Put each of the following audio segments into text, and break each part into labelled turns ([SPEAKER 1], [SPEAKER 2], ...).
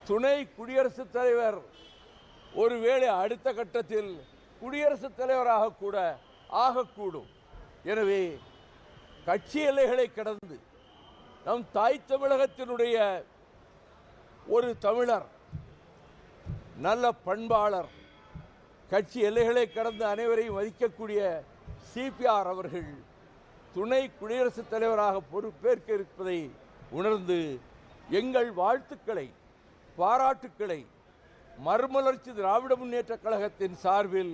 [SPEAKER 1] துணை குடியரசுத் தலைவர் ஒருவேளை அடுத்த கட்டத்தில் குடியரசுத் தலைவராக கூட ஆகக்கூடும். எனவே கட்சி எல்லைகளை கடந்து நம் தாய் தமிழகத்தினுடைய ஒரு தமிழர், நல்ல பண்பாளர், கட்சி எல்லைகளை கடந்து அனைவரையும் மதிக்கக்கூடிய சிபிஆர் அவர்கள் துணை குடியரசுத் தலைவராக பொறுப்பேற்க இருப்பதை உணர்ந்து எங்கள் வாழ்த்துக்களை, பாராட்டுக்களை மறுமலர்ச்சி திராவிட முன்னேற்ற கழகத்தின் சார்பில்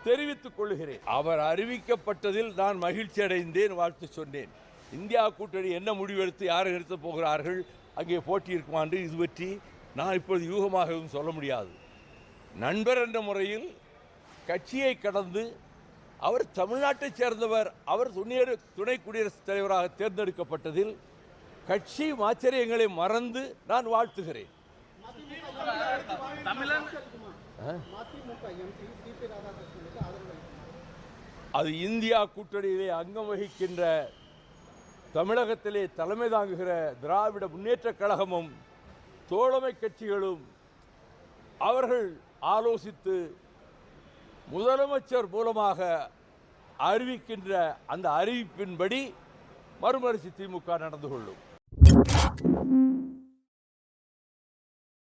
[SPEAKER 1] தெரிவித்துக் கொள்கிறேன். அவர் அறிவிக்கப்பட்டதில் நான் மகிழ்ச்சி அடைந்தேன், வாழ்த்து சொன்னேன். இந்தியா கூட்டணி என்ன முடிவெடுத்து யாரை நிறுத்தப் போகிறார்கள், அங்கே போட்டி இருக்குமா என்று இது பற்றி நான் இப்பொழுது யூகமாகவும் சொல்ல முடியாது. நண்பர் என்ற முறையில் கட்சியை கடந்து அவர் தமிழ்நாட்டைச் சேர்ந்தவர், அவர் துணை குடியரசுத் தலைவராக தேர்ந்தெடுக்கப்பட்டதில் கட்சி ஆச்சரியங்களை மறந்து நான் வாழ்த்துகிறேன். அது இந்தியா கூட்டணியிலே அங்கம் வகிக்கின்ற தமிழகத்திலே தலைமை தாங்குகிற திராவிட முன்னேற்ற கழகமும் தோழமை கட்சிகளும் அவர்கள் ஆலோசித்து முதலமைச்சர் மூலமாக அறிவிக்கின்ற அந்த அறிவிப்பின்படி மறுமலர்ச்சி திமுக நடந்து கொள்ளும்.